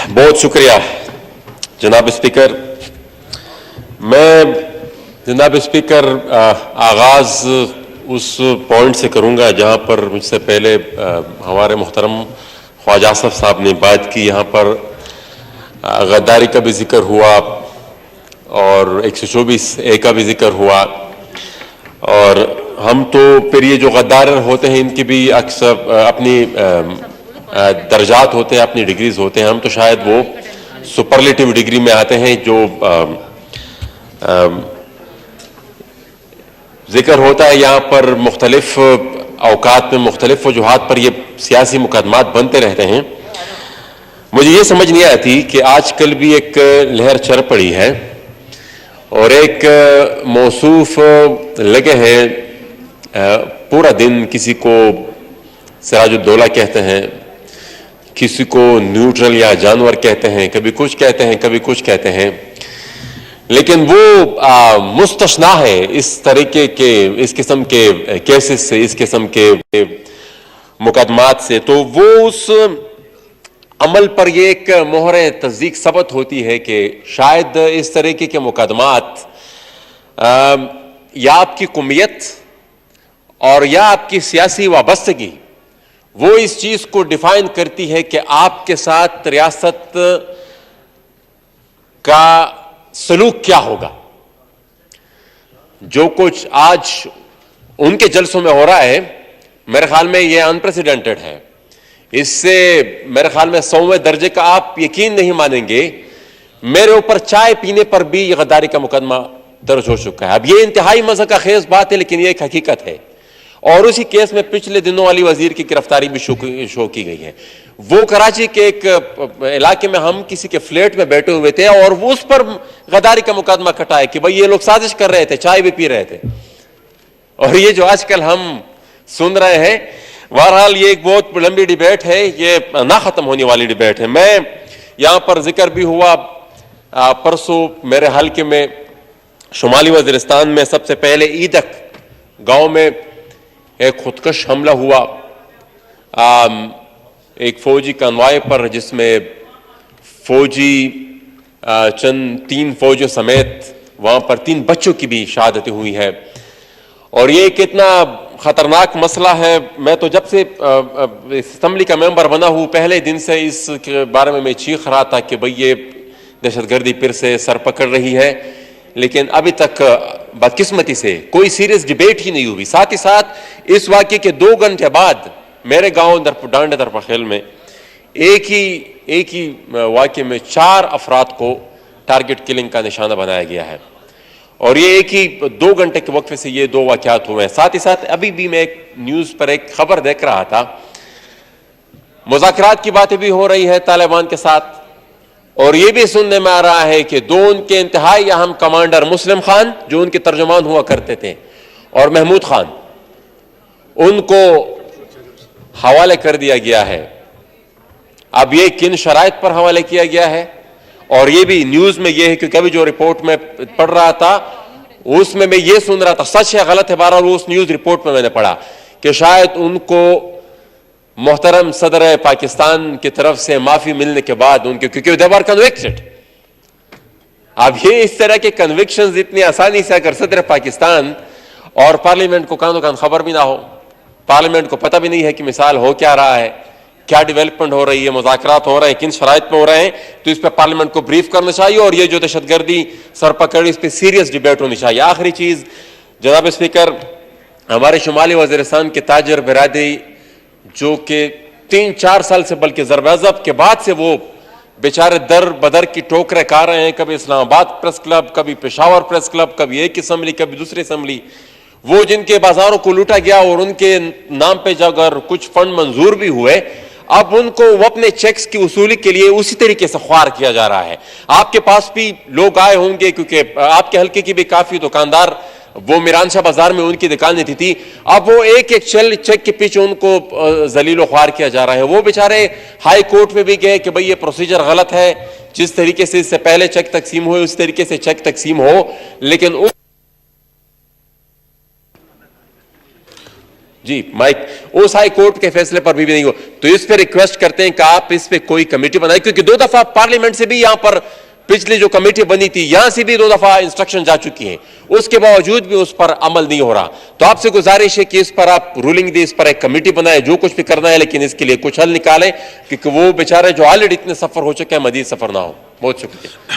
बहुत शुक्रिया जनाब स्पीकर। मैं जनाब स्पीकर आगाज़ उस पॉइंट से करूंगा जहां पर मुझसे पहले हमारे मोहतरम ख्वाजा साहब ने बात की। यहाँ पर गद्दारी का भी जिक्र हुआ और 124A का भी जिक्र हुआ, और हम तो फिर ये जो गद्दार होते हैं इनकी भी अक्सर अपनी दर्जात होते हैं, अपनी डिग्रीज होते हैं। हम तो शायद वो सुपरलेटिव डिग्री में आते हैं। जो जिक्र होता है यहाँ पर मुख्तलिफ औकात में मुख्तलिफ वजूहात पर ये सियासी मुकदमात बनते रहते हैं। मुझे ये समझ नहीं आती कि आजकल भी एक लहर चल पड़ी है और एक मौसूफ लगे हैं पूरा दिन, किसी को सिराजुद्दौला कहते हैं, किसी को न्यूट्रल या जानवर कहते हैं, कभी कुछ कहते हैं कभी कुछ कहते हैं, लेकिन वो मुस्तस्ना है इस तरीके के, इस किस्म के केसेस से, इस किस्म के मुकदमात से। तो वो उस अमल पर ये एक मोहर तस्दीक सबत होती है कि शायद इस तरीके के मुकदमात या आपकी कौमियत और या आपकी सियासी वाबस्तगी वो इस चीज को डिफाइन करती है कि आपके साथ रियासत का सलूक क्या होगा। जो कुछ आज उनके जलसों में हो रहा है मेरे ख्याल में ये अनप्रेसिडेंटेड है। इससे मेरे ख्याल में 100वें दर्जे का आप यकीन नहीं मानेंगे, मेरे ऊपर चाय पीने पर भी ये गद्दारी का मुकदमा दर्ज हो चुका है। अब ये इंतहाई मज़ा का खेज बात है, लेकिन ये एक हकीकत है। और उसी केस में पिछले दिनों वाली वजीर की गिरफ्तारी भी शो की गई है। वो कराची के एक इलाके में हम किसी के फ्लैट में बैठे हुए थे और वो उस पर गद्दारी का मुकदमा कटा है कि भाई ये लोग साजिश कर रहे थे, चाय भी पी रहे थे। और ये जो आजकल हम सुन रहे हैं, बहरहाल ये एक बहुत लंबी डिबेट है, ये ना खत्म होने वाली डिबेट है। मैं यहाँ पर जिक्र भी हुआ परसों मेरे हल्के में शुमाली वज़ीरिस्तान में सबसे पहले ईदक गांव में एक खुदकश हमला हुआ एक फौजी कन्वाय पर, जिसमें फौजी चंद 3 फौजियों समेत वहां पर 3 बच्चों की भी शहादतें हुई है। और ये कितना खतरनाक मसला है। मैं तो जब से असम्बली का मेंबर बना हूं पहले दिन से इस बारे में मैं चीख रहा था कि भाई ये दहशतगर्दी फिर से सर पकड़ रही है, लेकिन अभी तक बदकिस्मती से कोई सीरियस डिबेट ही नहीं हुई। साथ ही साथ इस वाक़े के 2 घंटे बाद मेरे गांव डांड दरपखेल में एक ही वाक़े में 4 अफराद को टारगेट किलिंग का निशाना बनाया गया है। और ये एक ही 2 घंटे के वक्फे से ये 2 वाक़यात हुए हैं। साथ ही साथ अभी भी मैं एक न्यूज़ पर एक खबर देख रहा था, मुज़ाकरात की बातें भी हो रही है तालिबान के साथ, और ये भी सुनने में आ रहा है कि 2 उनके इंतहाई अहम कमांडर मुस्लिम खान जो उनके तर्जुमान हुआ करते थे और महमूद खान, उनको हवाले कर दिया गया है। अब ये किन शराइत पर हवाले किया गया है, और ये भी न्यूज में ये है, क्योंकि अभी जो रिपोर्ट में पढ़ रहा था उसमें मैं ये सुन रहा था, सच है गलत है, बहरहाल उस न्यूज रिपोर्ट में मैंने पढ़ा कि शायद उनको मोहतरम सदर पाकिस्तान की तरफ से माफी मिलने के बाद उनके, क्योंकि दे वर कन्विक्टेड। अब ये इस तरह के कन्विक्शंस इतनी आसानी से अगर सदर पाकिस्तान और पार्लियामेंट को कानो कान खबर भी ना हो, पार्लियामेंट को पता भी नहीं है कि मिसाल हो क्या रहा है, क्या डेवलपमेंट हो रही है, मुज़ाकरात हो रहे हैं, किन शराइत पे हो रहे हैं, तो इस पर पार्लियामेंट को ब्रीफ करना चाहिए। और ये जो दहशतगर्दी सरपकड़ी, इस पर सीरियस डिबेट होनी चाहिए। आखिरी चीज जनाब स्पीकर, हमारे शुमाली वज़ीरिस्तान के ताजर बिरादरी जो कि 3-4 साल से, बल्कि ज़रब के बाद से वो बेचारे दर बदर की टोकरे खा रहे हैं, कभी इस्लामाबाद प्रेस क्लब, कभी पेशावर प्रेस क्लब, कभी एक असम्बली कभी दूसरी असम्बली, वो जिनके बाजारों को लूटा गया और उनके नाम पे जब अगर कुछ फंड मंजूर भी हुए, अब उनको वो अपने चेक्स की वसूली के लिए उसी तरीके से ख्वार किया जा रहा है। आपके पास भी लोग आए होंगे, क्योंकि आपके हल्के की भी काफी दुकानदार वो मीरानशाह बाजार में उनकी दुकानें थी। अब वो एक चेक के पीछे उनको जलीलो ख्वार किया जा रहा है। वो बेचारे हाई कोर्ट में भी गए कि भाई ये प्रोसीजर गलत है, जिस तरीके से इससे पहले चेक तकसीम हुए उस तरीके से चेक तकसीम हो, लेकिन جی مائک اس ہائی کورٹ کے فیصلے پر بھی نہیں ہو تو اس پہ ریکویسٹ کرتے ہیں کہ آپ اس پہ کوئی کمیٹی بنائیں، کیونکہ 2 دفعہ پارلیمنٹ سے بھی یہاں پر پچھلی جو کمیٹی بنی تھی یہاں سے بھی 2 دفعہ انسٹرکشن جا چکی ہیں، اس کے باوجود بھی اس پر عمل نہیں ہو رہا. تو آپ سے گزارش ہے کہ اس پر آپ رولنگ دیں، اس پر ایک کمیٹی بنائیں، جو کچھ بھی کرنا ہے لیکن اس کے لیے کچھ حل نکالیں، کیونکہ وہ بیچارے جو آلریڈی اتنے سفر ہو چکے ہیں مزید سفر نہ ہو. بہت شکریہ.